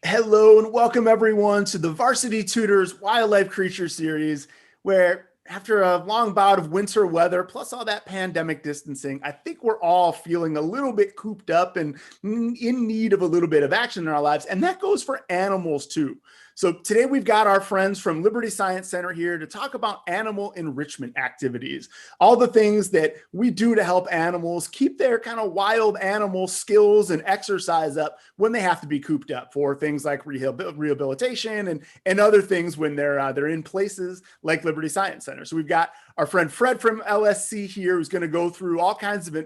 Hello and welcome everyone to the Varsity Tutors Wildlife Creature Series, where after a long bout of winter weather, plus all that pandemic distancing, I think we're all feeling a little bit cooped up and in need of a little bit of action in our lives. And that goes for animals too. So today we've got our friends from Liberty Science Center here to talk about animal enrichment activities, all the things that we do to help animals keep their kind of wild animal skills and exercise up when they have to be cooped up for things like rehabilitation and other things when they're in places like Liberty Science Center. So we've got our friend Fred from LSC here, who's going to go through all kinds of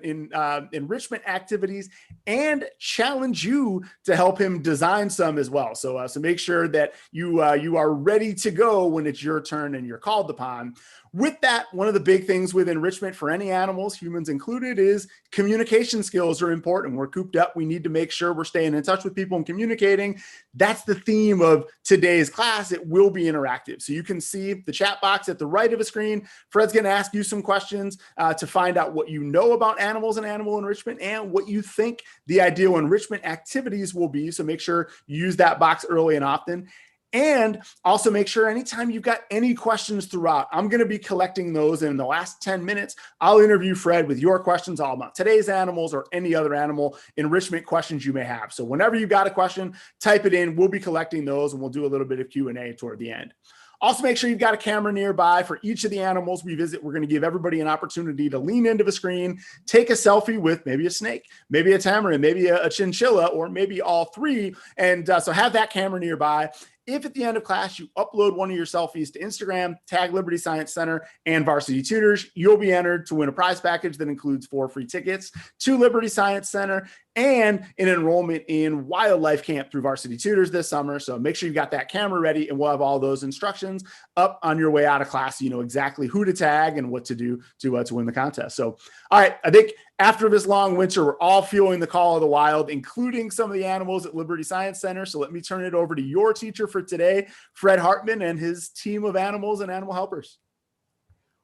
enrichment activities and challenge you to help him design some as well. So make sure that you are ready to go when it's your turn and you're called upon. With that, one of the big things with enrichment for any animals, humans included, is communication skills are important. We're cooped up. We need to make sure we're staying in touch with people and communicating. That's the theme of today's class. It will be interactive. So you can see the chat box at the right of the screen. Fred's going to ask you some questions to find out what you know about animals and animal enrichment and what you think the ideal enrichment activities will be. So make sure you use that box early and often. And also make sure anytime you've got any questions throughout, I'm going to be collecting those. And in the last 10 minutes, I'll interview Fred with your questions all about today's animals or any other animal enrichment questions you may have. So whenever you've got a question, type it in. We'll be collecting those and we'll do a little bit of Q&A toward the end. Also, make sure you've got a camera nearby for each of the animals we visit. We're going to give everybody an opportunity to lean into the screen, take a selfie with maybe a snake, maybe a tamarin, maybe a chinchilla, or maybe all three. And so have that camera nearby. If at the end of class you upload one of your selfies to Instagram, tag Liberty Science Center and Varsity Tutors, you'll be entered to win a prize package that includes 4 free tickets to Liberty Science Center and an enrollment in wildlife camp through Varsity Tutors this summer. So make sure you got that camera ready and we'll have all those instructions up on your way out of class. So you know exactly who to tag and what to do to win the contest. So, all right, I think after this long winter, we're all feeling the call of the wild, including some of the animals at Liberty Science Center. So let me turn it over to your teacher for today, Fred Hartman, and his team of animals and animal helpers.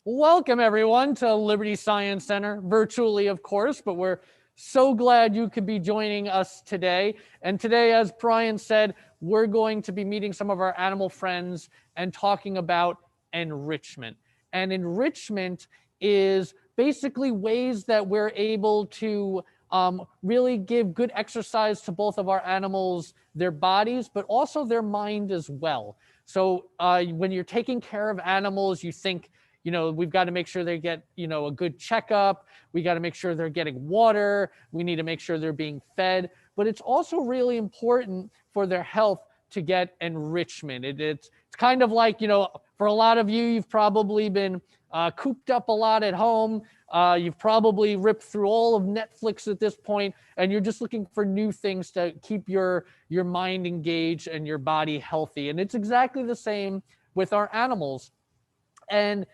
Welcome, everyone, to Liberty Science Center, virtually, of course, but we're so glad you could be joining us today. And today, as Brian said, we're going to be meeting some of our animal friends and talking about enrichment. And enrichment is basically ways that we're able to really give good exercise to both of our animals, their bodies, but also their mind as well. So when you're taking care of animals, you think, we've got to make sure they get, a good checkup. We got to make sure they're getting water. We need to make sure they're being fed. But it's also really important for their health to get enrichment. It's kind of like, for a lot of you, you've probably been cooped up a lot at home. You've probably ripped through all of Netflix at this point, and you're just looking for new things to keep your mind engaged and your body healthy. And it's exactly the same with our animals. And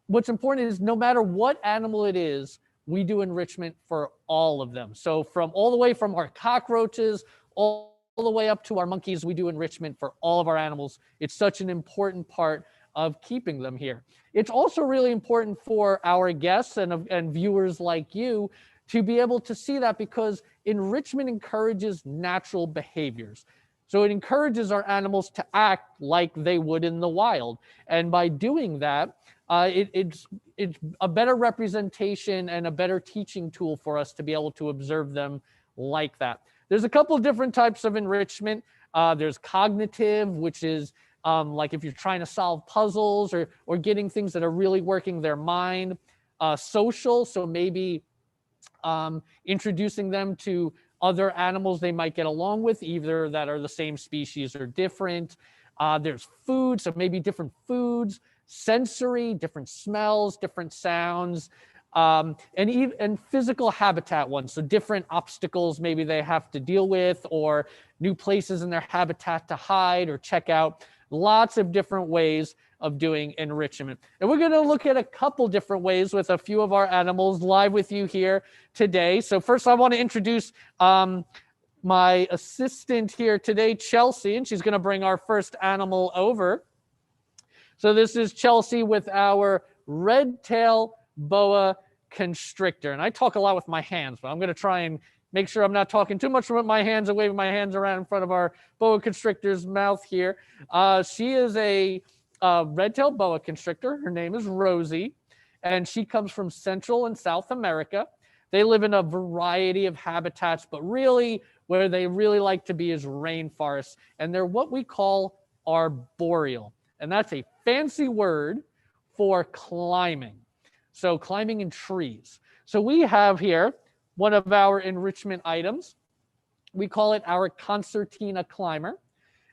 what's important is no matter what animal it is, we do enrichment for all of them. So from all the way from our cockroaches, all the way up to our monkeys, we do enrichment for all of our animals. It's such an important part of keeping them here. It's also really important for our guests and viewers like you to be able to see that, because enrichment encourages natural behaviors. So it encourages our animals to act like they would in the wild. And by doing that, it's a better representation and a better teaching tool for us to be able to observe them like that. There's a couple of different types of enrichment. There's cognitive, which is like if you're trying to solve puzzles or getting things that are really working their mind. Social, so maybe introducing them to other animals they might get along with, either that are the same species or different. There's food, so maybe different foods. Sensory, different smells, different sounds, and physical habitat ones. So different obstacles maybe they have to deal with, or new places in their habitat to hide or check out. Lots of different ways of doing enrichment. And we're going to look at a couple different ways with a few of our animals live with you here today. So first I want to introduce my assistant here today, Chalsty, and she's going to bring our first animal over. So this is Chalsty with our red tail boa constrictor. And I talk a lot with my hands, but I'm going to try and make sure I'm not talking too much with my hands and waving my hands around in front of our boa constrictor's mouth here. She is a red-tailed boa constrictor. Her name is Rosie, and she comes from Central and South America. They live in a variety of habitats, but really where they really like to be is rainforests, and they're what we call arboreal, and that's a fancy word for climbing. So climbing in trees. So we have here one of our enrichment items. We call it our Concertina Climber.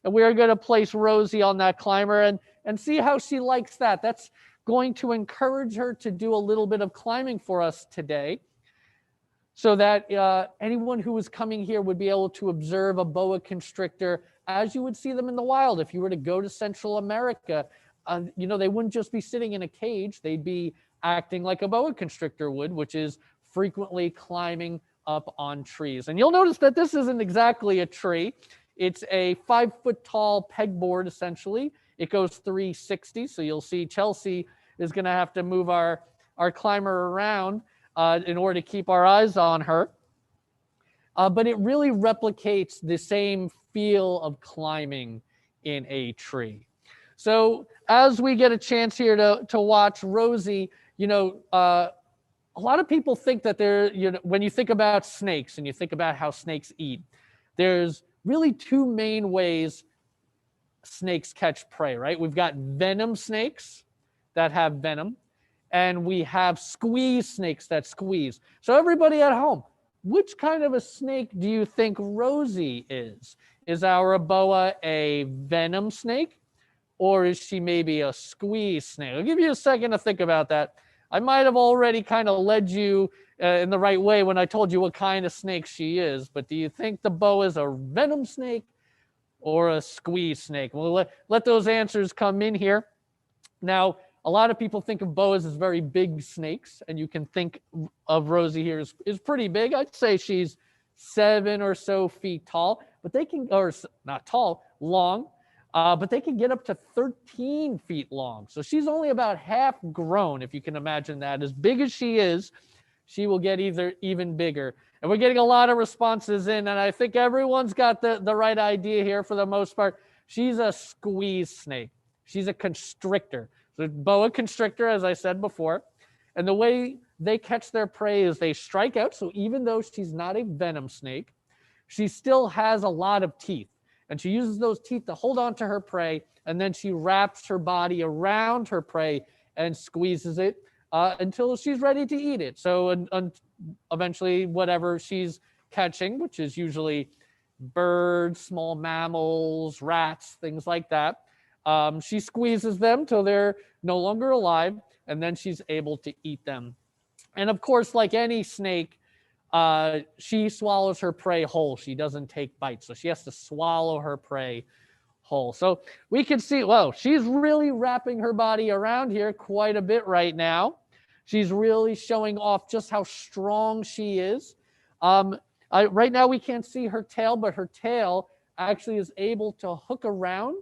And we are going to place Rosie on that climber and see how she likes that. That's going to encourage her to do a little bit of climbing for us today, so that anyone who is coming here would be able to observe a boa constrictor as you would see them in the wild. If you were to go to Central America, they wouldn't just be sitting in a cage. They'd be acting like a boa constrictor would, which is frequently climbing up on trees. And you'll notice that this isn't exactly a tree. It's a 5-foot tall pegboard, essentially. It goes 360. So you'll see Chalsty is going to have to move our climber around in order to keep our eyes on her. But it really replicates the same feel of climbing in a tree. So as we get a chance here to watch Rosie, a lot of people think that when you think about snakes and you think about how snakes eat, there's really two main ways snakes catch prey, right? We've got venom snakes that have venom, and we have squeeze snakes that squeeze. So everybody at home, which kind of a snake do you think Rosie is? Is our boa a venom snake, or is she maybe a squeeze snake? I'll give you a second to think about that. I might have already kind of led you in the right way when I told you what kind of snake she is, but do you think the boa is a venom snake or a squeeze snake? We'll let those answers come in here. Now, a lot of people think of boas as very big snakes, and you can think of Rosie here is pretty big. I'd say she's 7 or so feet tall, but they can, or not tall, long, but they can get up to 13 feet long. So she's only about half grown, if you can imagine that. As big as she is, she will get even bigger. And we're getting a lot of responses in, and I think everyone's got the right idea here for the most part. She's a squeeze snake. She's a constrictor. So boa constrictor, as I said before. And the way they catch their prey is they strike out. So even though she's not a venom snake, she still has a lot of teeth. And she uses those teeth to hold on to her prey, and then she wraps her body around her prey and squeezes it until she's ready to eat it. So eventually, whatever she's catching, which is usually birds, small mammals, rats, things like that, she squeezes them till they're no longer alive, and then she's able to eat them. And of course, like any snake, she swallows her prey whole. She doesn't take bites, so she has to swallow her prey whole. So we can see, well, she's really wrapping her body around here quite a bit right now. She's really showing off just how strong she is. Right now we can't see her tail, but her tail actually is able to hook around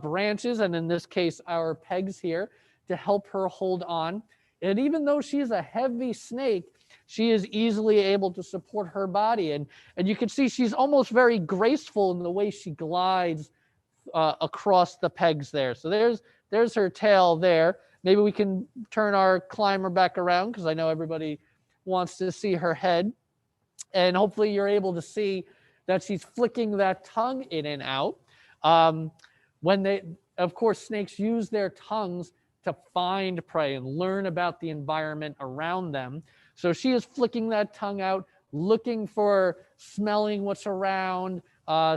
branches, and in this case, our pegs here, to help her hold on. And even though she's a heavy snake, she is easily able to support her body. And you can see she's almost very graceful in the way she glides across the pegs there. So there's her tail there. Maybe we can turn our climber back around, because I know everybody wants to see her head. And hopefully you're able to see that she's flicking that tongue in and out. Of course, snakes use their tongues to find prey and learn about the environment around them. So she is flicking that tongue out, looking for, smelling what's around,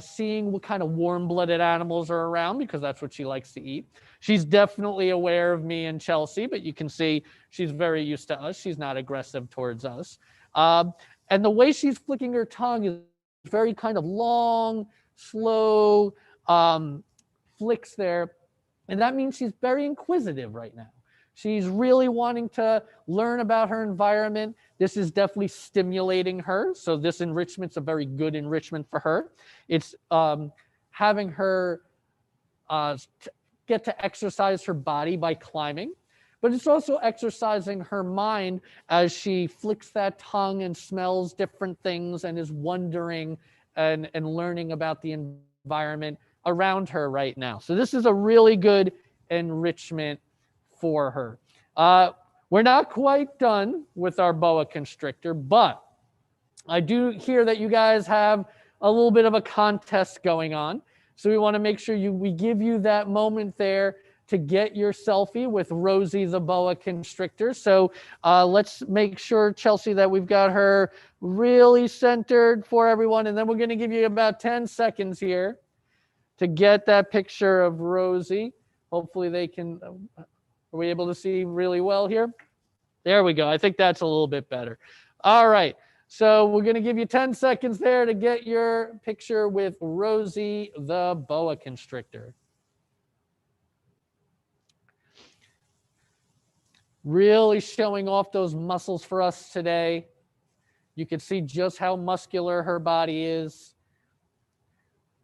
seeing what kind of warm-blooded animals are around, because that's what she likes to eat. She's definitely aware of me and Chalsty, but you can see she's very used to us. She's not aggressive towards us. And the way she's flicking her tongue is very kind of long, slow flicks there. And that means she's very inquisitive right now. She's really wanting to learn about her environment. This is definitely stimulating her. So this enrichment's a very good enrichment for her. It's having her get to exercise her body by climbing. but it's also exercising her mind as she flicks that tongue and smells different things and is wondering and learning about the environment around her right now. So this is a really good enrichment for her. We're not quite done with our boa constrictor, but I do hear that you guys have a little bit of a contest going on. So we want to make sure we give you that moment there to get your selfie with Rosie the boa constrictor. So let's make sure, Chalsty, that we've got her really centered for everyone. And then we're going to give you about 10 seconds here to get that picture of Rosie. Hopefully they can, are we able to see really well here? There we go. I think that's a little bit better. All right. So we're going to give you 10 seconds there to get your picture with Rosie the boa constrictor. Really showing off those muscles for us today. You can see just how muscular her body is.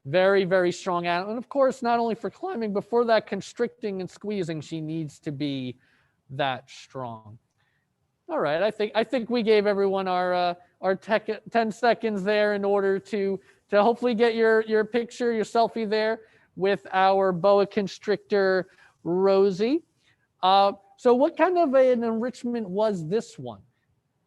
Very, very strong animal. And of course, not only for climbing, but for that constricting and squeezing, she needs to be that strong. All right, I think we gave everyone our 10 seconds there in order to hopefully get your picture, your selfie there with our boa constrictor, Rosie. So what kind of an enrichment was this one?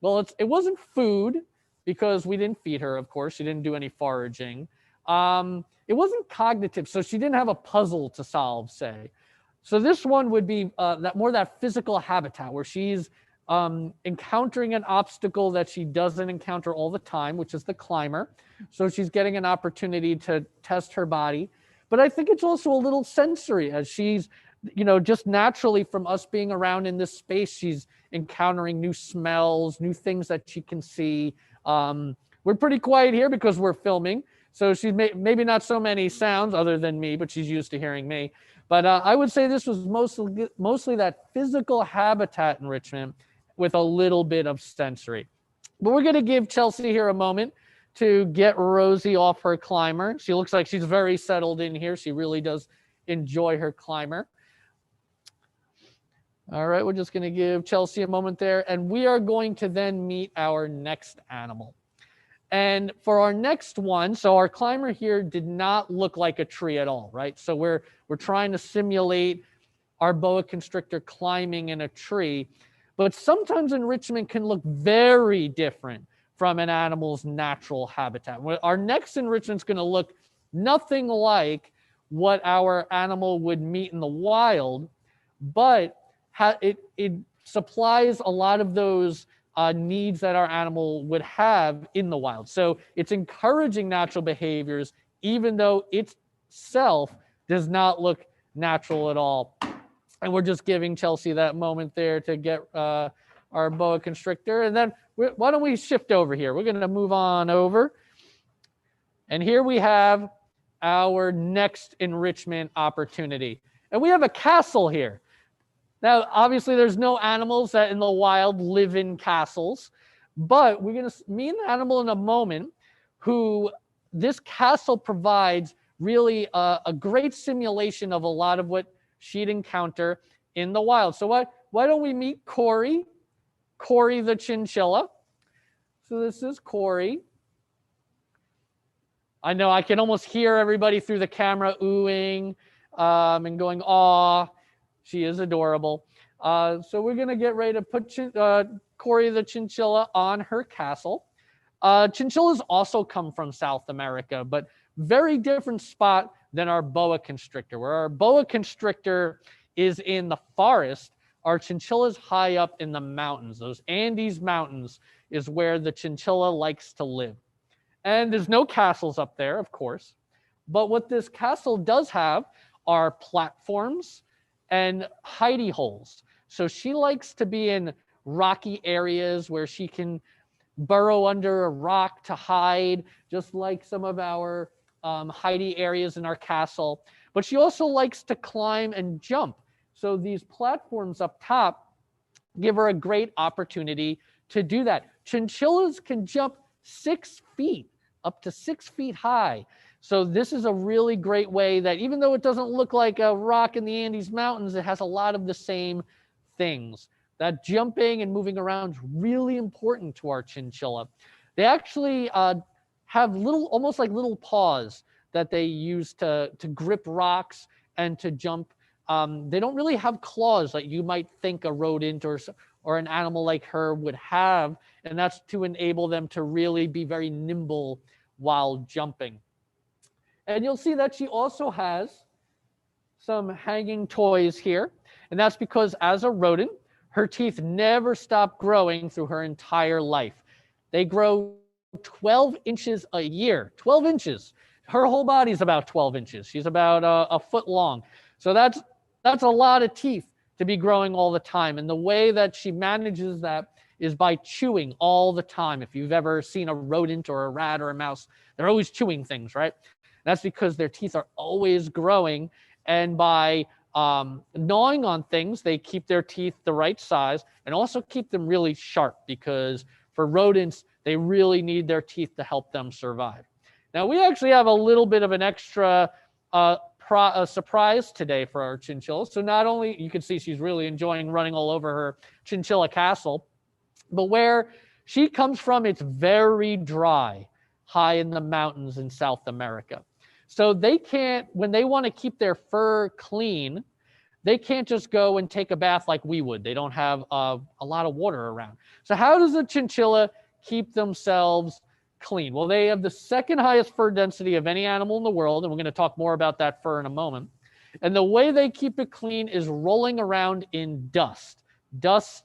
Well, it wasn't food because we didn't feed her, of course. She didn't do any foraging. It wasn't cognitive, so she didn't have a puzzle to solve, say. So this one would be that physical habitat where she's encountering an obstacle that she doesn't encounter all the time, which is the climber. So she's getting an opportunity to test her body. But I think it's also a little sensory as she's, just naturally from us being around in this space, she's encountering new smells, new things that she can see. We're pretty quiet here because we're filming. So she's maybe not so many sounds other than me, but she's used to hearing me. But I would say this was mostly that physical habitat enrichment with a little bit of sensory. But we're going to give Chalsty here a moment to get Rosie off her climber. She looks like she's very settled in here. She really does enjoy her climber. All right, we're just going to give Chalsty a moment there. And we are going to then meet our next animal. And for our next one, so our climber here did not look like a tree at all, right? So we're trying to simulate our boa constrictor climbing in a tree. But sometimes enrichment can look very different from an animal's natural habitat. Our next enrichment is going to look nothing like what our animal would meet in the wild, but it supplies a lot of those needs that our animal would have in the wild. So it's encouraging natural behaviors, even though itself does not look natural at all. And we're just giving Chalsty that moment there to get our boa constrictor. And then why don't we shift over here? We're going to move on over. And here we have our next enrichment opportunity. And we have a castle here. Now, obviously, there's no animals that in the wild live in castles. But we're going to meet an animal in a moment who this castle provides really a great simulation of a lot of what she'd encounter in the wild. So why don't we meet Corey the chinchilla. So this is Corey. I know I can almost hear everybody through the camera oohing and going, aw, she is adorable. So we're going to get ready to put Corey the chinchilla on her castle. Chinchillas also come from South America, but very different spot than our boa constrictor. Where our boa constrictor is in the forest, our chinchilla is high up in the mountains. Those Andes mountains is where the chinchilla likes to live. And there's no castles up there, of course. But what this castle does have are platforms and hidey holes. So she likes to be in rocky areas where she can burrow under a rock to hide, just like some of our hidey areas in our castle. But she also likes to climb and jump. So these platforms up top give her a great opportunity to do that. Chinchillas can jump 6 feet, up to 6 feet high. So this is a really great way that even though it doesn't look like a rock in the Andes Mountains, it has a lot of the same things. That jumping and moving around is really important to our chinchilla. They actually have little, almost like little paws that they use to grip rocks and to jump. They don't really have claws like you might think a rodent or an animal like her would have, and that's to enable them to really be very nimble while jumping. And you'll see that she also has some hanging toys here, and that's because as a rodent, her teeth never stop growing through her entire life. They grow 12 inches a year, 12 inches. Her whole body's about 12 inches. She's about a foot long. So that's a lot of teeth to be growing all the time. And the way that she manages that is by chewing all the time. If you've ever seen a rodent or a rat or a mouse, they're always chewing things, right? That's because their teeth are always growing. And by gnawing on things, they keep their teeth the right size and also keep them really sharp, because for rodents, they really need their teeth to help them survive. Now, we actually have a little bit of an extra surprise today for our chinchilla. So not only, you can see she's really enjoying running all over her chinchilla castle, but where she comes from, it's very dry, high in the mountains in South America. So they can't, when they want to keep their fur clean, they can't just go and take a bath like we would. They don't have a lot of water around. So how does a chinchilla keep themselves clean? Well, they have the second highest fur density of any animal in the world, and we're going to talk more about that fur in a moment. And the way they keep it clean is rolling around in dust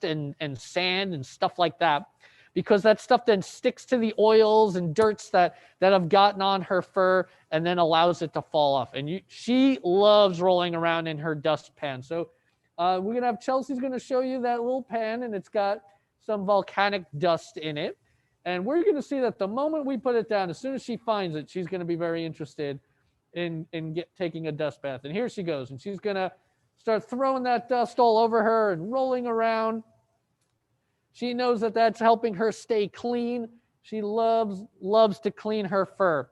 and sand and stuff like that, because that stuff then sticks to the oils and dirts that have gotten on her fur and then allows it to fall off. And she loves rolling around in her dust pan. So we're going to have Chelsea's going to show you that little pan, and it's got some volcanic dust in it. And we're going to see that the moment we put it down, as soon as she finds it, she's going to be very interested in taking a dust bath. And here she goes. And she's going to start throwing that dust all over her and rolling around. She knows that that's helping her stay clean. She loves to clean her fur.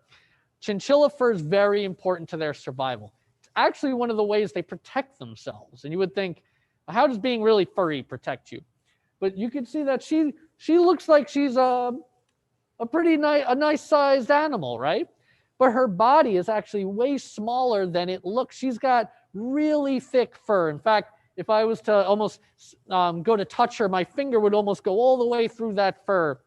Chinchilla fur is very important to their survival. It's actually one of the ways they protect themselves. And you would think, how does being really furry protect you? But you can see that she looks like she's a nice sized animal, right? But her body is actually way smaller than it looks. She's got really thick fur. In fact, if I was to almost go to touch her, my finger would almost go all the way through that fur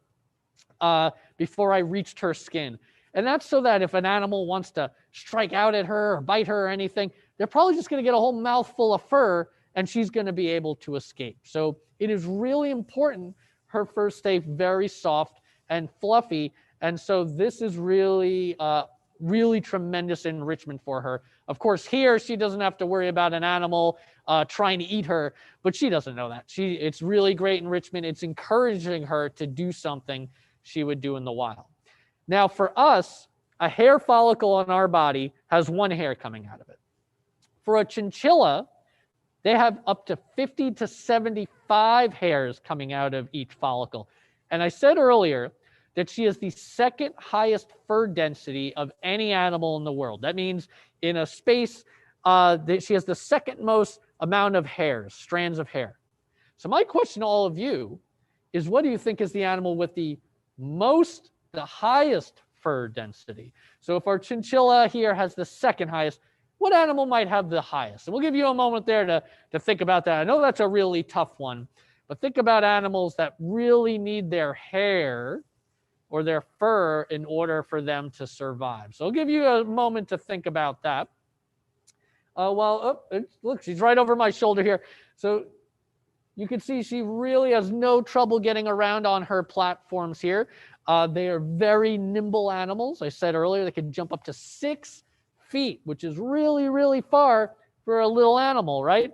before I reached her skin. And that's so that if an animal wants to strike out at her or bite her or anything, they're probably just going to get a whole mouthful of fur and she's going to be able to escape. So it is really important her fur stay very soft and fluffy. And so this is really, really tremendous enrichment for her. Of course, here she doesn't have to worry about an animal trying to eat her, but she doesn't know that. It's really great enrichment. It's encouraging her to do something she would do in the wild. Now, for us, a hair follicle on our body has one hair coming out of it. For a chinchilla, they have up to 50 to 75 hairs coming out of each follicle. And I said earlier that she has the second highest fur density of any animal in the world. That means in a space that she has the second most amount of hairs, strands of hair. So my question to all of you is, what do you think is the animal with the highest fur density? So if our chinchilla here has the second highest, what animal might have the highest? And we'll give you a moment there to think about that. I know that's a really tough one, but think about animals that really need their hair or their fur in order for them to survive. So I'll give you a moment to think about that. Look, she's right over my shoulder here. So you can see she really has no trouble getting around on her platforms here. They are very nimble animals. I said earlier they can jump up to 6 feet, which is really, really far for a little animal, right?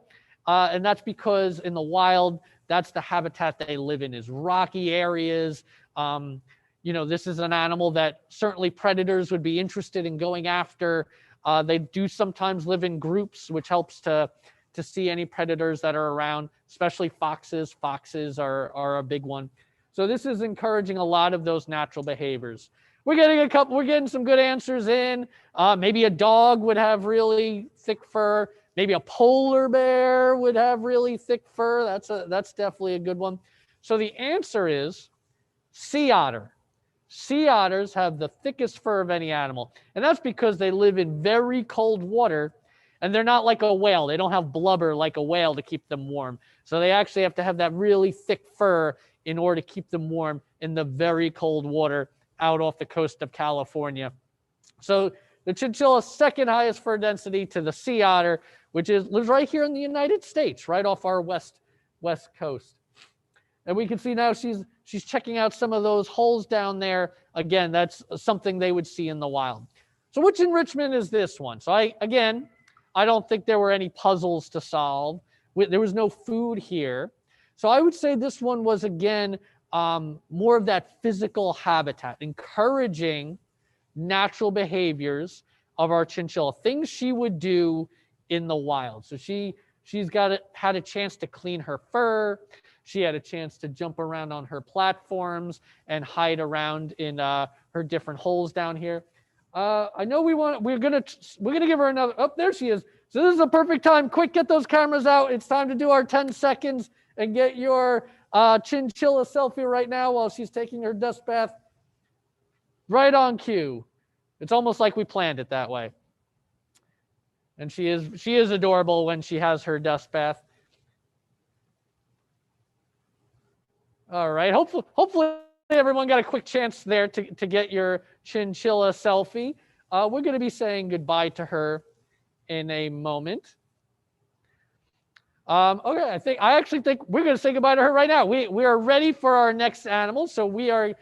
And that's because in the wild, that's the habitat they live in, is rocky areas. This is an animal that certainly predators would be interested in going after. They do sometimes live in groups, which helps to see any predators that are around, especially foxes. Foxes are a big one. So this is encouraging a lot of those natural behaviors. We're getting some good answers in. Maybe a dog would have really thick fur. Maybe a polar bear would have really thick fur. That's definitely a good one. So the answer is sea otter. Sea otters have the thickest fur of any animal. And that's because they live in very cold water, and they're not like a whale. They don't have blubber like a whale to keep them warm. So they actually have to have that really thick fur in order to keep them warm in the very cold water out off the coast of California. So the chinchilla's second highest fur density to the sea otter, which lives right here in the United States, right off our west coast. And we can see now she's checking out some of those holes down there. Again, that's something they would see in the wild. So which enrichment is this one? So I don't think there were any puzzles to solve. There was no food here. So I would say this one was, again, more of that physical habitat, encouraging natural behaviors of our chinchilla, things she would do in the wild. So she's had a chance to clean her fur. She had a chance to jump around on her platforms and hide around in her different holes down here. I know we're gonna give her another. Oh, there she is. So this is a perfect time. Quick, get those cameras out. It's time to do our 10 seconds and get your chinchilla selfie right now while she's taking her dust bath. Right on cue. It's almost like we planned it that way. And she is adorable when she has her dust bath. All right. Hopefully everyone got a quick chance there to get your chinchilla selfie. We're going to be saying goodbye to her in a moment. Okay, I actually think we're going to say goodbye to her right now. We are ready for our next animal. So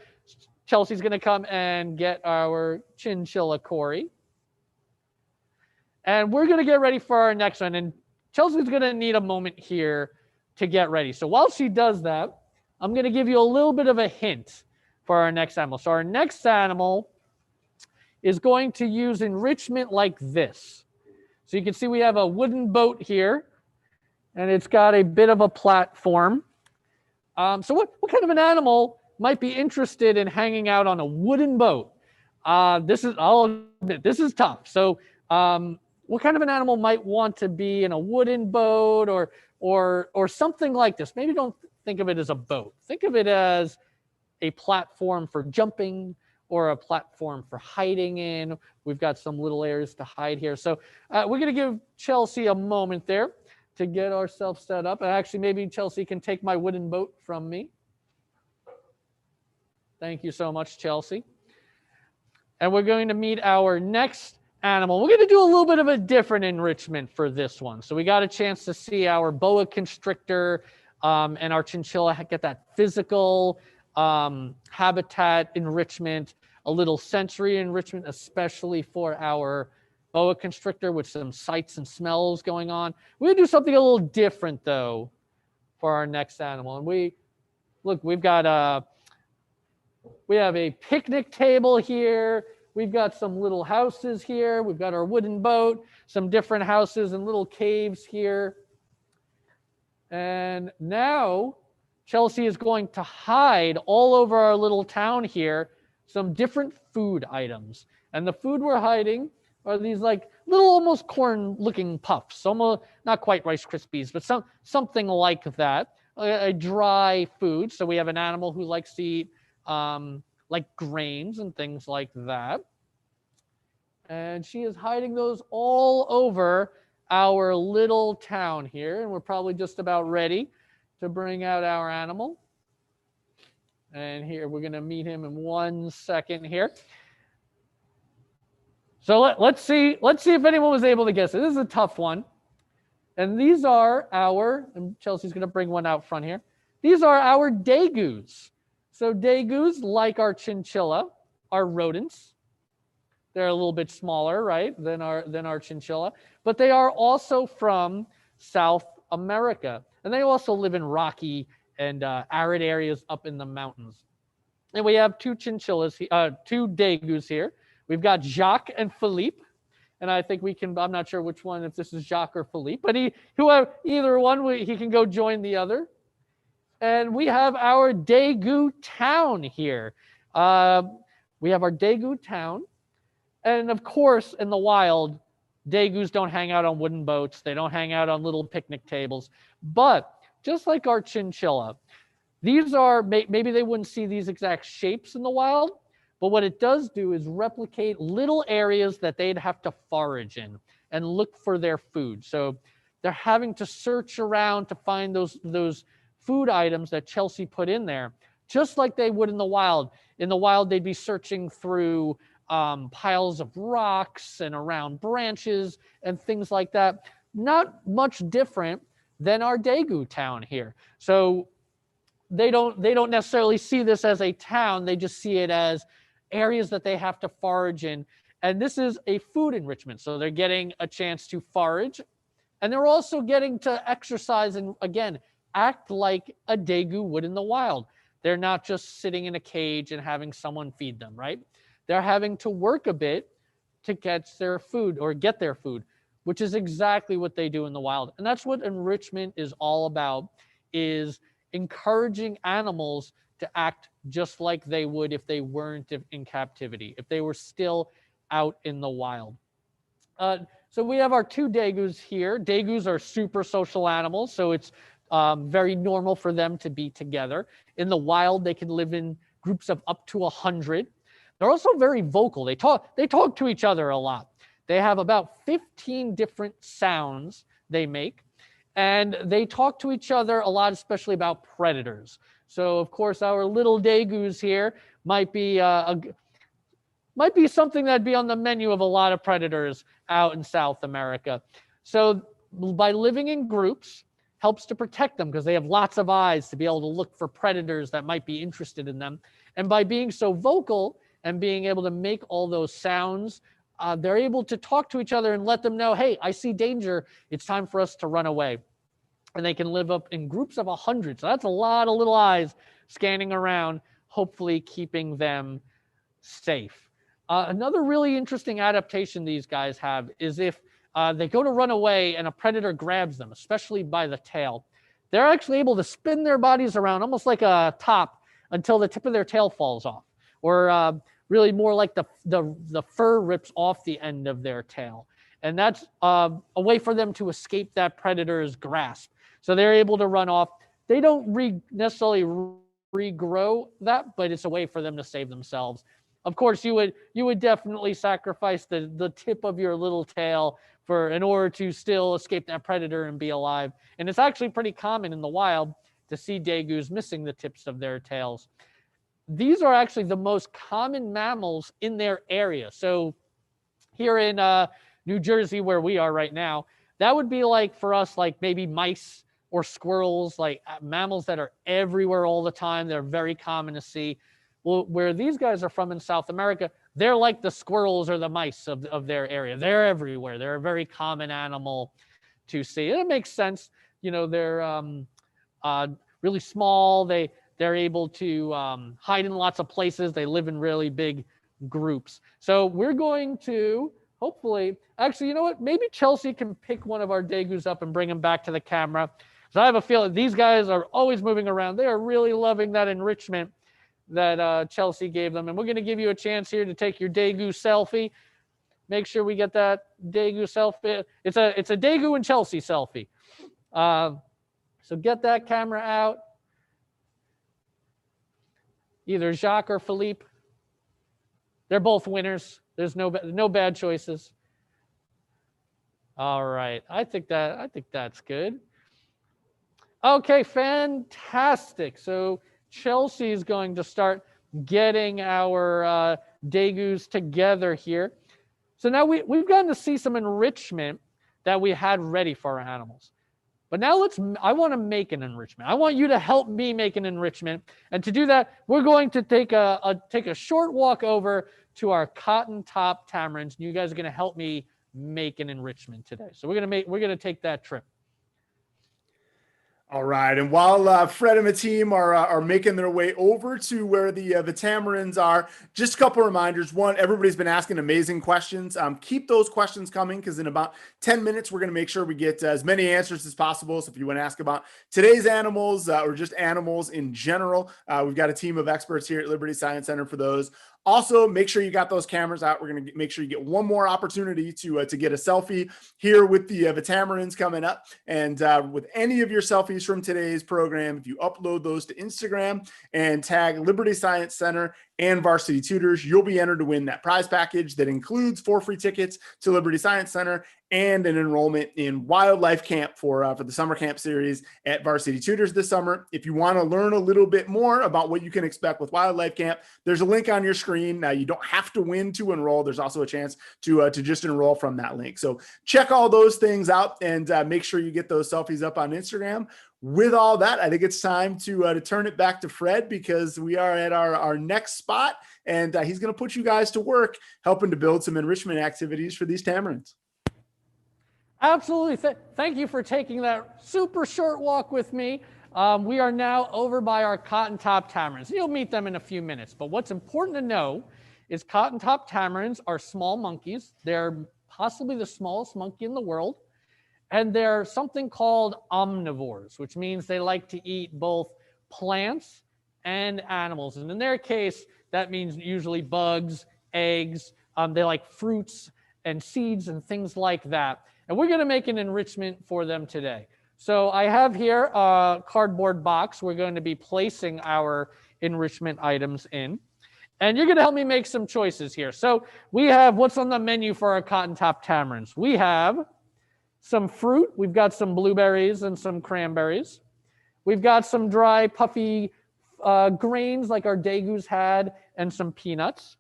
Chelsea's going to come and get our chinchilla Corey. And we're going to get ready for our next one. And Chelsea's going to need a moment here to get ready. So while she does that, I'm going to give you a little bit of a hint for our next animal. So our next animal is going to use enrichment like this. So you can see we have a wooden boat here, and it's got a bit of a platform. So what kind of an animal might be interested in hanging out on a wooden boat? I'll admit, this is tough. So what kind of an animal might want to be in a wooden boat or something like this? Maybe don't think of it as a boat. Think of it as a platform for jumping or a platform for hiding in. We've got some little areas to hide here. So we're going to give Chelsea a moment there to get ourselves set up. And actually, maybe Chelsea can take my wooden boat from me. Thank you so much, Chelsea. And we're going to meet our next animal. We're going to do a little bit of a different enrichment for this one. So we got a chance to see our boa constrictor and our chinchilla get that physical habitat enrichment, a little sensory enrichment, especially for our boa constrictor with some sights and smells going on. We're going to do something a little different, though, for our next animal. And we have a picnic table here. We've got some little houses here. We've got our wooden boat, some different houses and little caves here. And now Chelsea is going to hide all over our little town here some different food items. And the food we're hiding are these like little almost corn-looking puffs, almost not quite Rice Krispies, but something like that, a dry food. So we have an animal who likes to eat like grains and things like that. And she is hiding those all over our little town here. And we're probably just about ready to bring out our animal. And here, we're going to meet him in 1 second here. So let's see if anyone was able to guess it. This is a tough one. And these are and Chelsea's going to bring one out front here. These are our Daegus. So Daegus, like our chinchilla, are rodents. They're a little bit smaller, right, than our chinchilla. But they are also from South America. And they also live in rocky and arid areas up in the mountains. And we have two Daegus here. We've got Jacques and Philippe. And I think I'm not sure which one, if this is Jacques or Philippe, but either one, he can go join the other. And we have our Daegu town here. We have our Daegu town. And of course, in the wild, Daegus don't hang out on wooden boats. They don't hang out on little picnic tables. But just like our chinchilla, these are, maybe they wouldn't see these exact shapes in the wild, but what it does do is replicate little areas that they'd have to forage in and look for their food. So they're having to search around to find those food items that Chalsty put in there, just like they would in the wild. In the wild, they'd be searching through piles of rocks and around branches and things like that. Not much different than our Daegu town here. So they don't necessarily see this as a town. They just see it as areas that they have to forage in. And this is a food enrichment. So they're getting a chance to forage, and they're also getting to exercise and, again, act like a Daegu would in the wild. They're not just sitting in a cage and having someone feed them, right? They're having to work a bit to get their food, which is exactly what they do in the wild. And that's what enrichment is all about, is encouraging animals to act just like they would if they weren't in captivity, if they were still out in the wild. So we have our two Daegus here. Daegus are super social animals, so it's very normal for them to be together. In the wild, they can live in groups of up to 100. They're also very vocal. They talk to each other a lot. They have about 15 different sounds they make, and they talk to each other a lot, especially about predators. So, of course, our little Daegus here might be something that'd be on the menu of a lot of predators out in South America. So by living in groups helps to protect them because they have lots of eyes to be able to look for predators that might be interested in them. And by being so vocal and being able to make all those sounds, they're able to talk to each other and let them know, hey, I see danger. It's time for us to run away. And they can live up in groups of 100. So that's a lot of little eyes scanning around, hopefully keeping them safe. Another really interesting adaptation these guys have is if they go to run away and a predator grabs them, especially by the tail, they're actually able to spin their bodies around almost like a top until the tip of their tail falls off, or really more like the fur rips off the end of their tail. And that's a way for them to escape that predator's grasp. So they're able to run off. They don't necessarily regrow that, but it's a way for them to save themselves. Of course, you would definitely sacrifice the tip of your little tail in order to still escape that predator and be alive. And it's actually pretty common in the wild to see Daegus missing the tips of their tails. These are actually the most common mammals in their area. So here in New Jersey, where we are right now, that would be like for us, like maybe mice or squirrels, like mammals that are everywhere all the time. They're very common to see. Well, where these guys are from in South America, they're like the squirrels or the mice of their area. They're everywhere. They're a very common animal to see. It makes sense. You know, they're really small. They're able to hide in lots of places. They live in really big groups. So we're going to hopefully, actually, you know what? Maybe Chalsty can pick one of our Daegus up and bring him back to the camera. So I have a feeling these guys are always moving around. They are really loving that enrichment that Chalsty gave them. And we're going to give you a chance here to take your Daegu selfie. Make sure we get that Daegu selfie. It's a Daegu and Chalsty selfie. So get that camera out. Either Jacques or Philippe. They're both winners. There's no bad choices. All right. I think that's good. Okay, fantastic. So Chalsty is going to start getting our Daegus together here. So now we've gotten to see some enrichment that we had ready for our animals. But now I want to make an enrichment. I want you to help me make an enrichment. And to do that, we're going to take a short walk over to our cotton top tamarins. You guys are going to help me make an enrichment today. So we're going to take that trip. All right, and while Fred and the team are making their way over to where the Tamarins are, just a couple reminders. One, everybody's been asking amazing questions. Keep those questions coming because in about 10 minutes, we're going to make sure we get as many answers as possible. So if you want to ask about today's animals or just animals in general, we've got a team of experts here at Liberty Science Center for those. Also, make sure you got those cameras out. We're going to make sure you get one more opportunity to get a selfie here with the Tamarins coming up. And with any of your selfies from today's program, if you upload those to Instagram and tag Liberty Science Center and Varsity Tutors, you'll be entered to win that prize package that includes 4 free tickets to Liberty Science Center and an enrollment in wildlife camp for the summer camp series at Varsity Tutors this summer. If you want to learn a little bit more about what you can expect with wildlife camp, there's a link on your screen. Now, you don't have to win to enroll. There's also a chance to just enroll from that link. So check all those things out and make sure you get those selfies up on Instagram. With all that, I think it's time to turn it back to Fred, because we are at our next spot, and he's going to put you guys to work helping to build some enrichment activities for these tamarins. Absolutely. Thank you for taking that super short walk with me. We are now over by our cotton-top tamarins. You'll meet them in a few minutes, but what's important to know is cotton-top tamarins are small monkeys. They're possibly the smallest monkey in the world. And they're something called omnivores, which means they like to eat both plants and animals. And in their case, that means usually bugs, eggs. They like fruits and seeds and things like that. And we're going to make an enrichment for them today. So I have here a cardboard box we're going to be placing our enrichment items in. And you're going to help me make some choices here. So we have what's on the menu for our cotton-top tamarins. We have some fruit. We've got some blueberries and some cranberries. We've got some dry, puffy grains like our Daegus had, and some peanuts.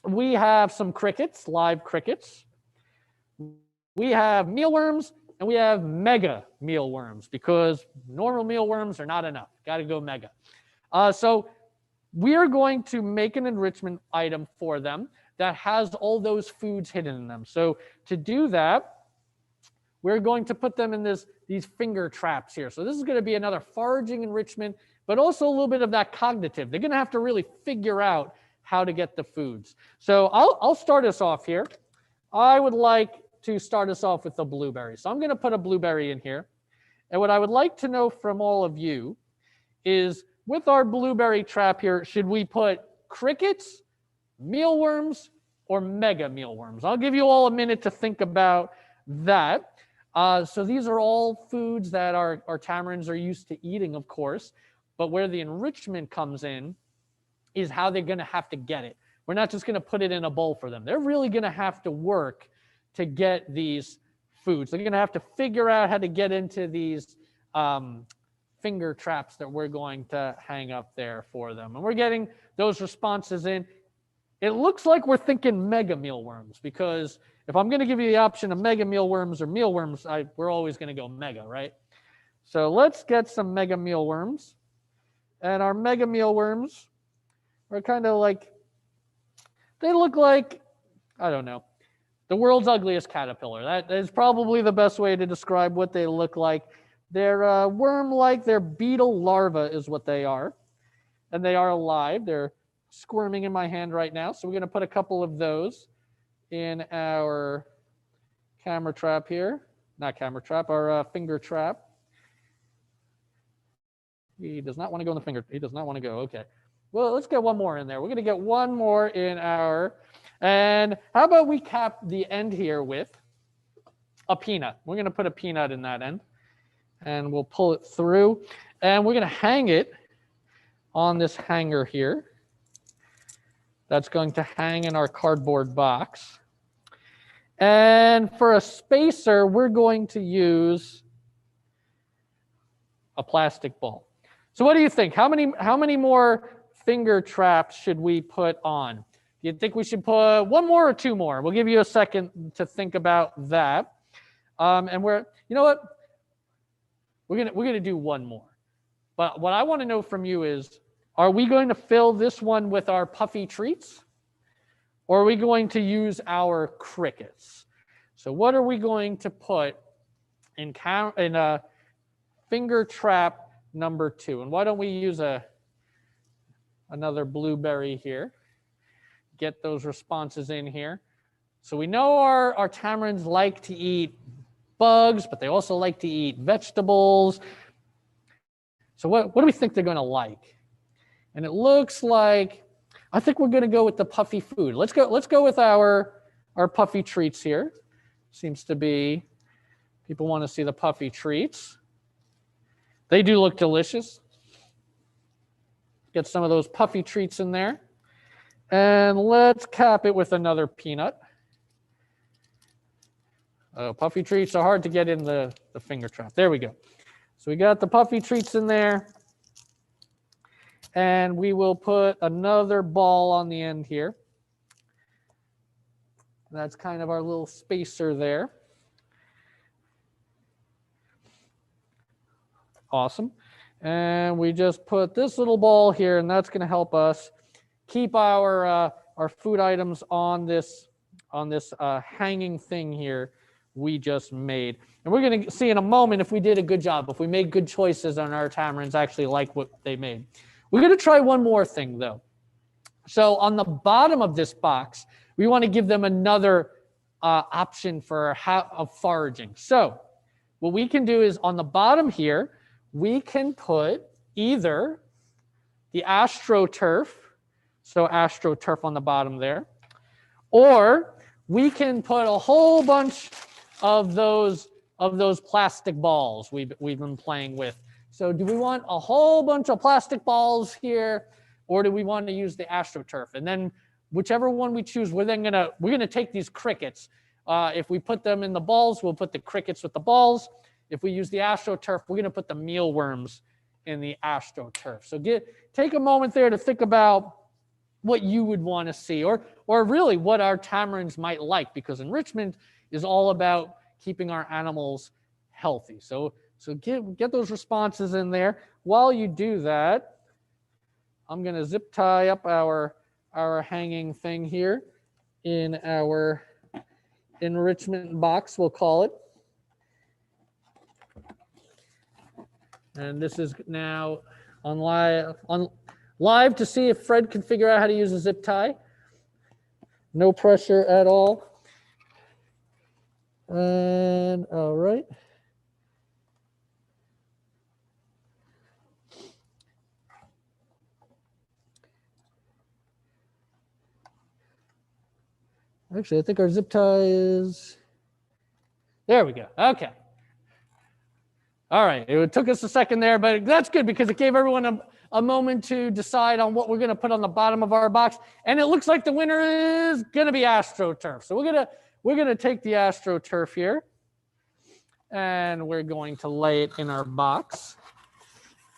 We have some crickets, live crickets. We have mealworms, and we have mega mealworms, because normal mealworms are not enough. Got to go mega. So we are going to make an enrichment item for them that has all those foods hidden in them. So to do that, we're going to put them in these finger traps here. So this is going to be another foraging enrichment, but also a little bit of that cognitive. They're going to have to really figure out how to get the foods. So I'll start us off here. I would like to start us off with the blueberry. So I'm going to put a blueberry in here. And what I would like to know from all of you is, with our blueberry trap here, should we put crickets, mealworms, or mega mealworms? I'll give you all a minute to think about that. So these are all foods that our tamarins are used to eating, of course, but where the enrichment comes in is how they're going to have to get it. We're not just going to put it in a bowl for them. They're really going to have to work to get these foods. They're going to have to figure out how to get into these finger traps that we're going to hang up there for them. And we're getting those responses in. It looks like we're thinking mega mealworms, because if I'm going to give you the option of mega mealworms or mealworms, we're always going to go mega, right? So let's get some mega mealworms. And our mega mealworms are kind of like, they look like, I don't know, the world's ugliest caterpillar. That is probably the best way to describe what they look like. They're worm-like. They're beetle larvae is what they are. And they are alive. They're squirming in my hand right now. So we're going to put a couple of those in our camera trap here. Not camera trap, our finger trap. He does not want to go in the finger. He does not want to go. Okay. Well, let's get one more in there. We're going to get one more in our, and how about we cap the end here with a peanut. We're going to put a peanut in that end, and we'll pull it through, and we're going to hang it on this hanger here. That's going to hang in our cardboard box. And for a spacer, we're going to use a plastic ball. So what do you think? How many more finger traps should we put on? Do you think we should put one more or two more? We'll give you a second to think about that. And you know what? We're gonna do one more. But what I want to know from you is, are we going to fill this one with our puffy treats? Or are we going to use our crickets? So what are we going to put in a finger trap number 2? And why don't we use another blueberry here? Get those responses in here. So we know our tamarins like to eat bugs, but they also like to eat vegetables. So what do we think they're going to like? And it looks like I think we're going to go with the puffy food. Let's go with our puffy treats here. Seems to be people want to see the puffy treats. They do look delicious. Get some of those puffy treats in there. And let's cap it with another peanut. Puffy treats are hard to get in the finger trap. There we go. So we got the puffy treats in there. And we will put another ball on the end here. That's kind of our little spacer there. Awesome. And we just put this little ball here, and that's going to help us keep our food items on this hanging thing here we just made. And we're going to see in a moment if we did a good job, if we made good choices on our tamarins actually like what they made. We're going to try one more thing, though. So on the bottom of this box, we want to give them another option for foraging. So what we can do is on the bottom here, we can put either the AstroTurf, so AstroTurf on the bottom there, or we can put a whole bunch of those plastic balls we've been playing with. So do we want a whole bunch of plastic balls here, or do we want to use the AstroTurf? And then whichever one we choose, we're gonna take these crickets. If we put them in the balls, we'll put the crickets with the balls. If we use the AstroTurf, we're gonna put the mealworms in the AstroTurf. So take a moment there to think about what you would want to see, or really what our tamarins might like, because enrichment is all about keeping our animals healthy. So get those responses in there. While you do that, I'm going to zip tie up our hanging thing here in our enrichment box, we'll call it. And this is now on live to see if Fred can figure out how to use a zip tie. No pressure at all. And all right. Actually, I think our zip tie is, there we go. Okay. All right. It took us a second there, but that's good because it gave everyone a moment to decide on what we're going to put on the bottom of our box. And it looks like the winner is going to be AstroTurf. So we're going to take the AstroTurf here, and we're going to lay it in our box.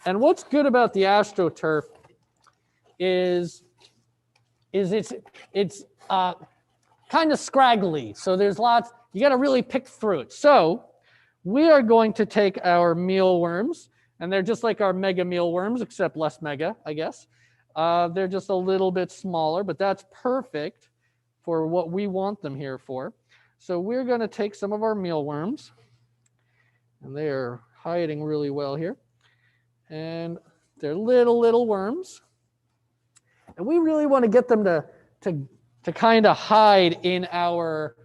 And what's good about the AstroTurf is it's kind of scraggly. So there's lots, you got to really pick through it. So we are going to take our mealworms, and they're just like our mega mealworms, except less mega, I guess. They're just a little bit smaller, but that's perfect for what we want them here for. So we're going to take some of our mealworms, and they are hiding really well here. And they're little worms. And we really want to get them to kind of hide in our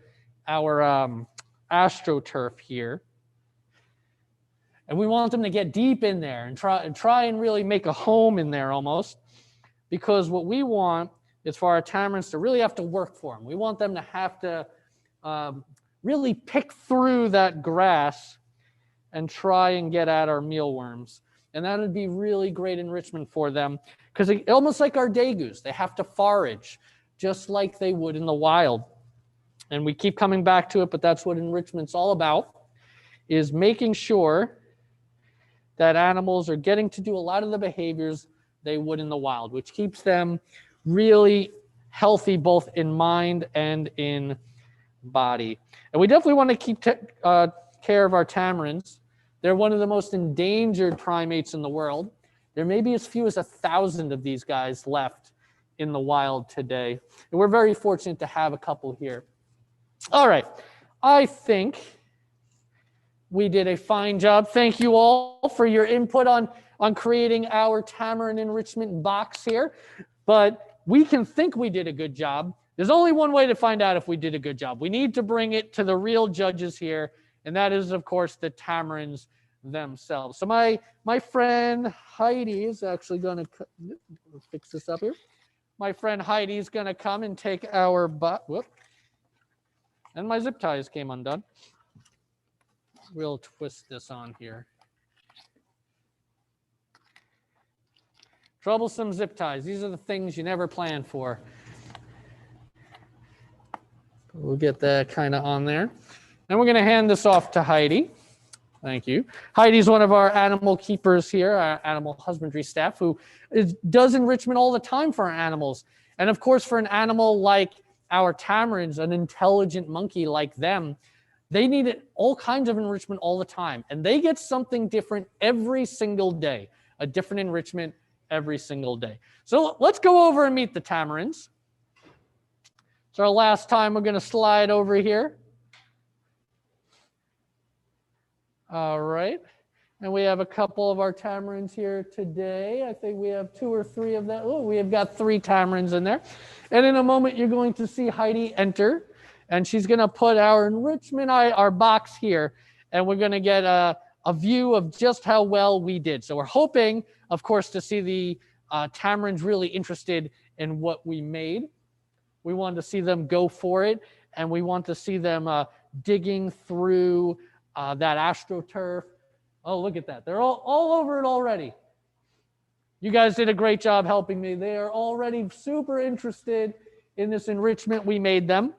AstroTurf here. And we want them to get deep in there and try and really make a home in there almost, because what we want is for our tamarins to really have to work for them. We want them to have to really pick through that grass and try and get at our mealworms. And that would be really great enrichment for them, because almost like our Daegus, they have to forage just like they would in the wild. And we keep coming back to it, but that's what enrichment's all about, is making sure that animals are getting to do a lot of the behaviors they would in the wild, which keeps them really healthy, both in mind and in body. And we definitely want to keep care of our tamarins. They're one of the most endangered primates in the world. There may be as few as 1,000 of these guys left in the wild today. And we're very fortunate to have a couple here. All right, I think we did a fine job. Thank you all for your input on creating our tamarin enrichment box here. But we can think we did a good job. There's only one way to find out if we did a good job. We need to bring it to the real judges here, and that is, of course, the tamarins themselves. So my friend Heidi is actually going to fix this up here. my friend Heidi's going to come and take our whoop. And my zip ties came undone. We'll twist this on here. Troublesome zip ties. These are the things you never plan for. We'll get that kind of on there. And we're going to hand this off to Heidi. Thank you. Heidi's one of our animal keepers here, our animal husbandry staff, who does enrichment all the time for our animals. And of course, for an animal like our tamarins, an intelligent monkey like them, they need all kinds of enrichment all the time. And they get something different every single day, a different enrichment every single day. So let's go over and meet the tamarins. It's our last time. We're going to slide over here. All right. And we have a couple of our tamarins here today. I think we have 2 or 3 of them. Oh, we have got 3 tamarins in there. And in a moment, you're going to see Heidi enter. And she's going to put our enrichment, our box here. And we're going to get a view of just how well we did. So we're hoping, of course, to see the tamarins really interested in what we made. We want to see them go for it. And we want to see them digging through that astroturf. Oh, look at that. They're all over it already. You guys did a great job helping me. They are already super interested in this enrichment we made them.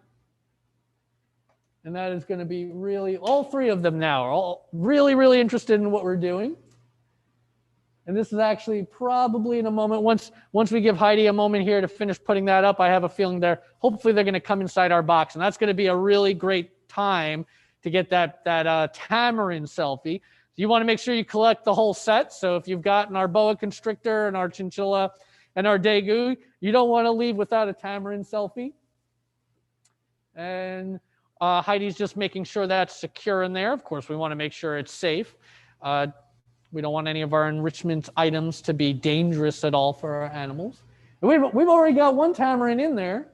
And that is going to be really, all 3 of them now are all really, really interested in what we're doing. And this is actually probably in a moment, once we give Heidi a moment here to finish putting that up, I have a feeling hopefully they're going to come inside our box. And that's going to be a really great time to get that tamarin selfie. You want to make sure you collect the whole set. So if you've gotten our boa constrictor and our chinchilla and our daegu, you don't want to leave without a tamarin selfie. And Heidi's just making sure that's secure in there. Of course, we want to make sure it's safe. We don't want any of our enrichment items to be dangerous at all for our animals. We've already got 1 tamarin in there.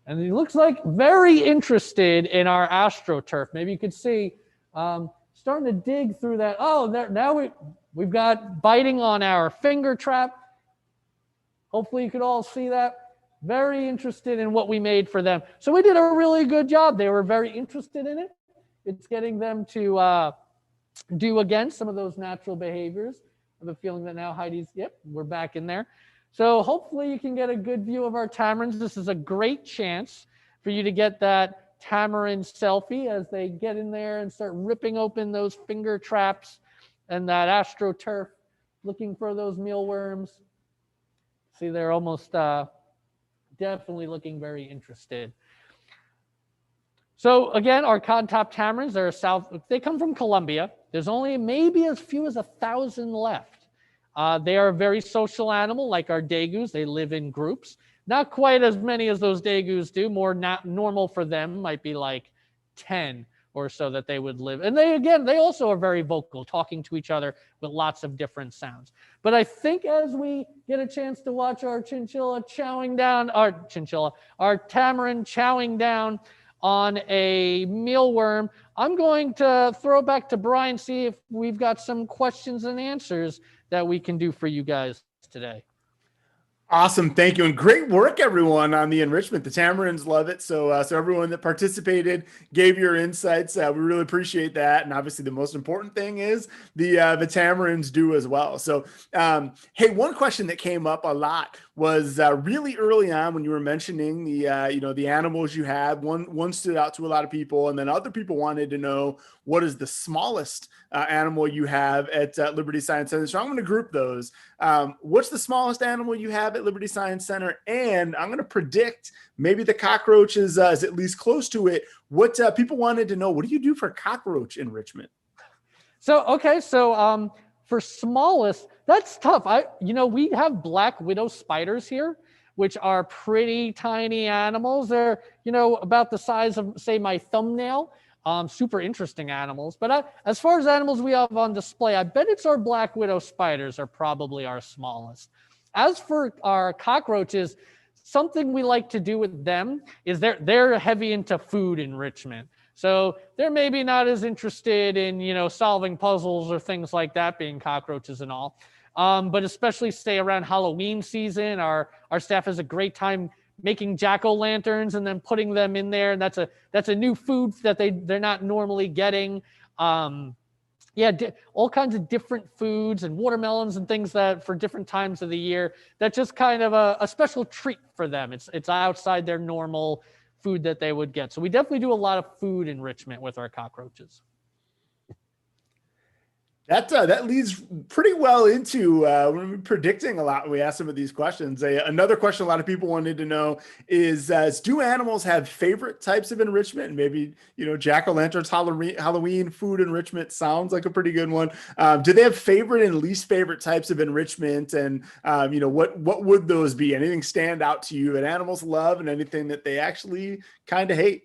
And he looks like very interested in our astroturf. Maybe you could see starting to dig through that. Oh, now we've got biting on our finger trap. Hopefully you could all see that. Very interested in what we made for them. So we did a really good job. They were very interested in it. It's getting them to do again some of those natural behaviors. I have a feeling that now Heidi's, yep, we're back in there. So hopefully you can get a good view of our tamarins. This is a great chance for you to get that tamarin selfie as they get in there and start ripping open those finger traps and that astroturf, looking for those mealworms. See, they're almost definitely looking very interested. So again, our cotton-top tamarins they come from Colombia. There's only maybe as few as 1,000 left. They are a very social animal, like our daegus. They live in groups. Not quite as many as those daegus do. More normal for them might be like 10 or so that they would live. And they also are very vocal, talking to each other with lots of different sounds. But I think as we get a chance to watch our tamarin chowing down on a mealworm, I'm going to throw back to Brian, see if we've got some questions and answers that we can do for you guys today. Awesome. Thank you. And great work, everyone, on the enrichment. The tamarins love it. So everyone that participated gave your insights. We really appreciate that. And obviously, the most important thing is the tamarins do as well. So, hey, one question that came up a lot was really early on when you were mentioning the animals you had. One stood out to a lot of people, and then other people wanted to know what is the smallest animal you have at Liberty Science Center. So I'm going to group those. What's the smallest animal you have at Liberty Science Center? And I'm going to predict maybe the cockroaches is at least close to it. What people wanted to know, what do you do for cockroach enrichment? So, okay. So for smallest, that's tough. We have black widow spiders here, which are pretty tiny animals. They're, about the size of, say, my thumbnail. Super interesting animals. But as far as animals we have on display, I bet it's our black widow spiders are probably our smallest. As for our cockroaches, something we like to do with them is they're heavy into food enrichment. So they're maybe not as interested in, solving puzzles or things like that, being cockroaches and all. but especially say around Halloween season, our staff has a great time making jack-o'-lanterns and then putting them in there. And that's a new food that they're not normally getting. Yeah, all kinds of different foods and watermelons and things that for different times of the year, that's just kind of a special treat for them. It's outside their normal food that they would get. So we definitely do a lot of food enrichment with our cockroaches. That leads pretty well into when we're predicting a lot when we ask some of these questions. Another question a lot of people wanted to know is do animals have favorite types of enrichment? And maybe, jack-o'-lanterns, Halloween food enrichment sounds like a pretty good one. Do they have favorite and least favorite types of enrichment? And, what would those be? Anything stand out to you that animals love and anything that they actually kind of hate?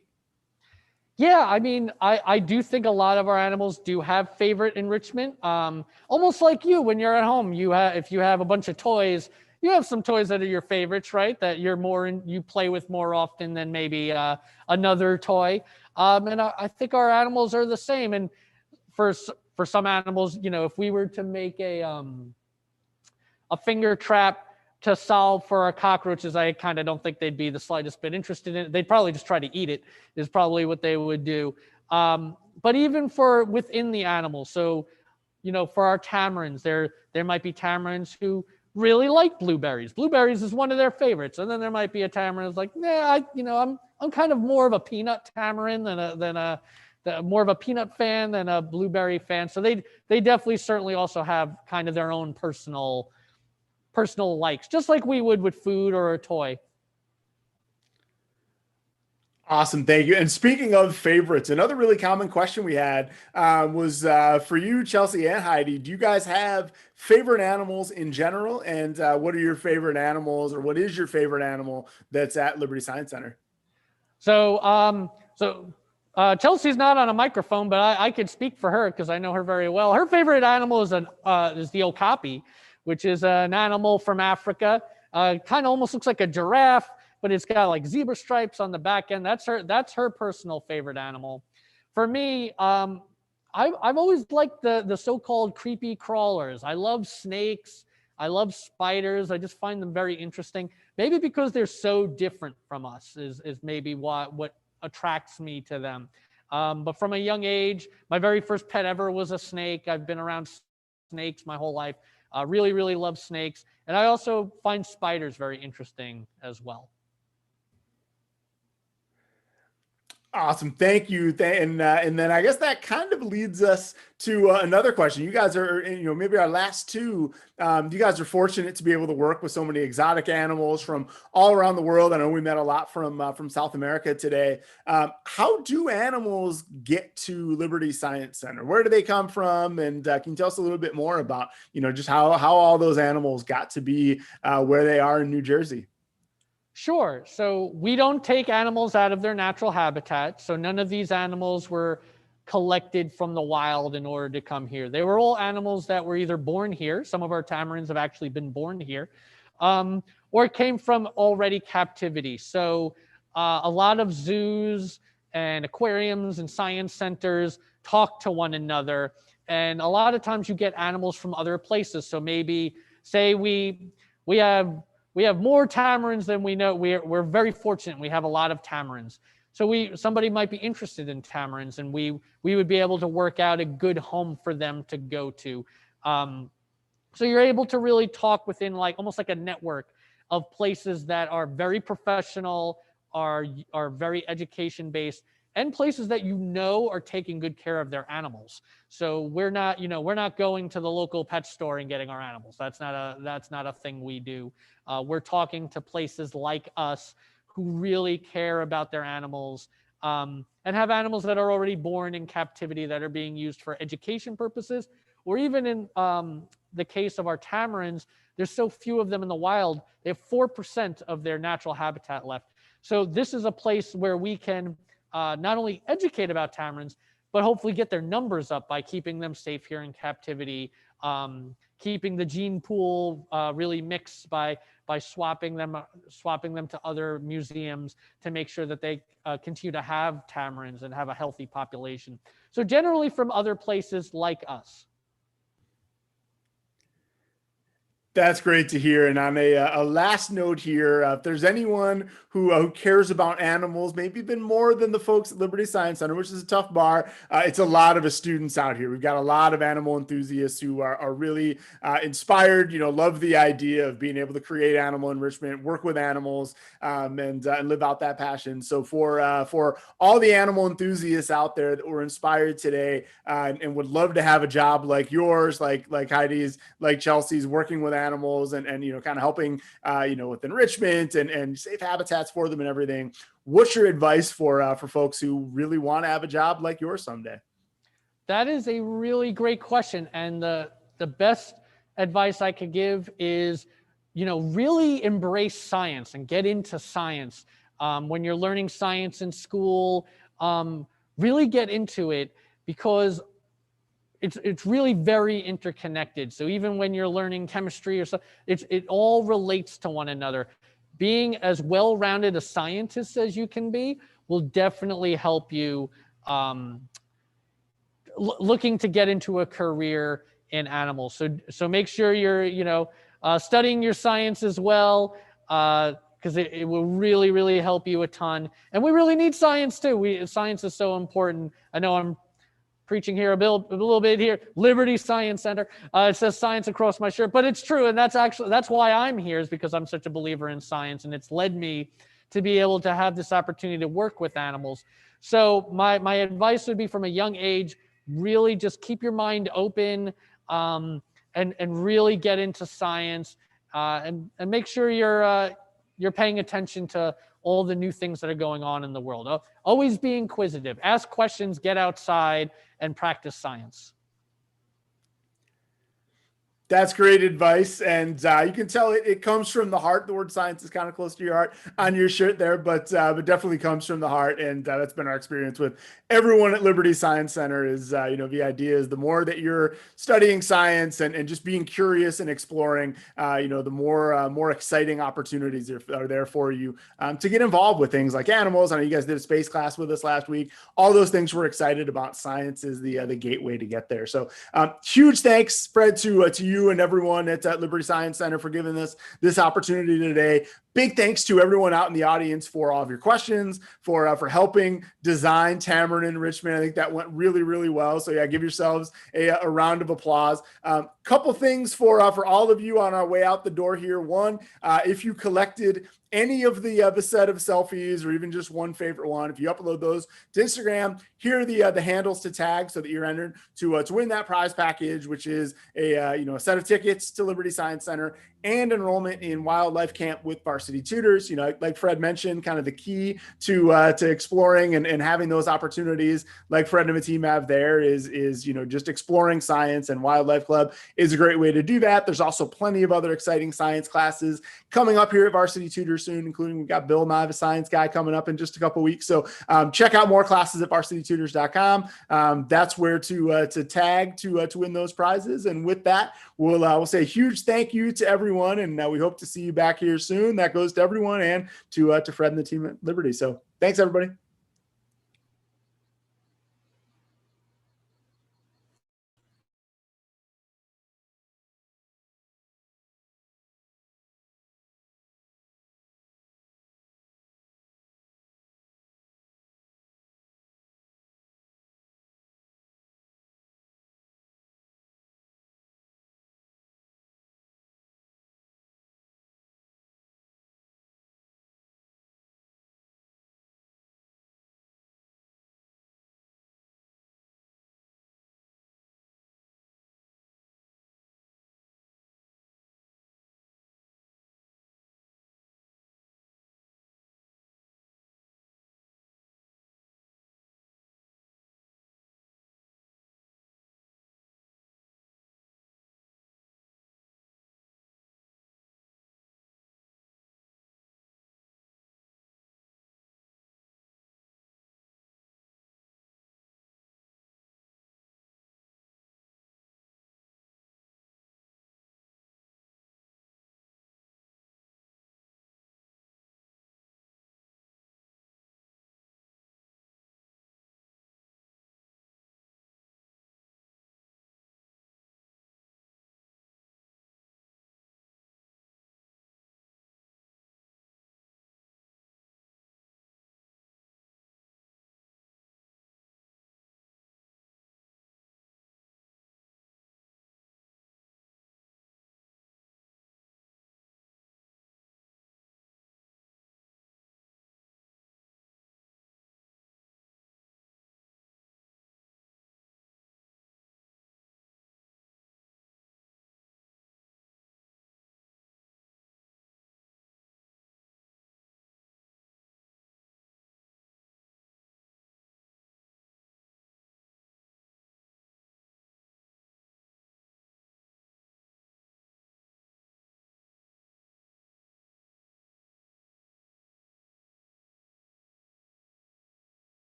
Yeah, I mean, I do think a lot of our animals do have favorite enrichment. Almost like you, when you're at home, if you have a bunch of toys, you have some toys that are your favorites, right? That you play with more often than maybe another toy. And I think our animals are the same. And for some animals, if we were to make a finger trap to solve for our cockroaches, I kind of don't think they'd be the slightest bit interested in it. They'd probably just try to eat it, is probably what they would do. But even for within the animal, so, for our tamarins, there might be tamarins who really like blueberries. Blueberries is one of their favorites. And then there might be a tamarin who's like, nah, I'm kind of more of a peanut tamarin than more of a peanut fan than a blueberry fan. So they definitely certainly also have kind of their own personal likes, just like we would with food or a toy. Awesome. Thank you. And speaking of favorites, another really common question we had was for you, Chalsty and Heidi, do you guys have favorite animals in general? And what are your favorite animals, or what is your favorite animal that's at Liberty Science Center? So Chelsea's not on a microphone, but I could speak for her because I know her very well. Her favorite animal is the okapi, which is an animal from Africa. Kind of almost looks like a giraffe, but it's got like zebra stripes on the back end. That's her personal favorite animal. For me, I've always liked the so-called creepy crawlers. I love snakes. I love spiders. I just find them very interesting. Maybe because they're so different from us is maybe what attracts me to them. But from a young age, my very first pet ever was a snake. I've been around snakes my whole life. Really, really love snakes. And I also find spiders very interesting as well. Awesome. Thank you. And then I guess that kind of leads us to another question. You guys are, maybe our last two, you guys are fortunate to be able to work with so many exotic animals from all around the world. I know we met a lot from South America today. How do animals get to Liberty Science Center? Where do they come from? And can you tell us a little bit more about, just how all those animals got to be where they are in New Jersey? Sure. So we don't take animals out of their natural habitat. So none of these animals were collected from the wild in order to come here. They were all animals that were either born here. Some of our tamarins have actually been born here, or came from already captivity. So a lot of zoos and aquariums and science centers talk to one another. And a lot of times you get animals from other places. So maybe say we have more tamarins than we know. We're very fortunate. We have a lot of tamarins. So somebody might be interested in tamarins, and we would be able to work out a good home for them to go to. So you're able to really talk within almost like a network of places that are very professional, are very education based, and places that are taking good care of their animals. So we're not going to the local pet store and getting our animals. That's not a thing we do. We're talking to places like us who really care about their animals, and have animals that are already born in captivity that are being used for education purposes, or even in the case of our tamarins, there's so few of them in the wild, they have 4% of their natural habitat left. So this is a place where we can not only educate about tamarins, but hopefully get their numbers up by keeping them safe here in captivity, keeping the gene pool really mixed by swapping them to other museums to make sure that they continue to have tamarins and have a healthy population. So generally from other places like us. That's great to hear. And on a last note here, if there's anyone who cares about animals, maybe even more than the folks at Liberty Science Center, which is a tough bar, it's a lot of us students out here. We've got a lot of animal enthusiasts who are really inspired, love the idea of being able to create animal enrichment, work with animals, and live out that passion. So for all the animal enthusiasts out there that were inspired today and would love to have a job like yours, like Heidi's, like Chelsea's, working with animals and kind of helping with enrichment and safe habitats for them and everything, what's your advice for folks who really want to have a job like yours someday? That is a really great question, and the best advice I could give is really embrace science and get into science. When you're learning science in school, really get into it, because it's really very interconnected. So even when you're learning chemistry or so, it all relates to one another. Being as well-rounded a scientist as you can be will definitely help you looking to get into a career in animals. So make sure you're studying your science as well, because it will really, really help you a ton. And we really need science too. Science is so important. I know I'm preaching here a little bit here. Liberty Science Center. It says science across my shirt, but it's true. And that's why I'm here, is because I'm such a believer in science, and it's led me to be able to have this opportunity to work with animals. So my advice would be, from a young age, really just keep your mind open, and really get into science, and make sure you're paying attention to all the new things that are going on in the world. Always be inquisitive, ask questions, get outside, and practice science. That's great advice. And you can tell it comes from the heart. The word science is kind of close to your heart on your shirt there, but definitely comes from the heart. And that's been our experience with everyone at Liberty Science Center is, the idea is the more that you're studying science and just being curious and exploring, the more exciting opportunities are there for you to get involved with things like animals. I know you guys did a space class with us last week. All those things we're excited about. Science is the gateway to get there. So huge thanks, Fred, to you and everyone at Liberty Science Center for giving us this opportunity today. Big thanks to everyone out in the audience for all of your questions, for helping design Tamarin enrichment. I think that went really, really well. So yeah, give yourselves a round of applause. Couple things for all of you on our way out the door here. One, if you collected any of the set of selfies, or even just one favorite one, if you upload those to Instagram, here are the handles to tag so that you're entered to win that prize package, which is a set of tickets to Liberty Science Center and enrollment in wildlife camp with Varsity Tutors. Like Fred mentioned, kind of the key to exploring and having those opportunities like Fred and the team have there is just exploring science, and Wildlife Club is a great way to do that. There's also plenty of other exciting science classes coming up here at Varsity Tutors soon, including we've got Bill Nye, the science guy, coming up in just a couple weeks. So check out more classes at varsitytutors.com. That's where to tag to win those prizes. And with that, we'll say a huge thank you to everyone, and we hope to see you back here soon. That goes to everyone and to Fred and the team at Liberty. So thanks, everybody.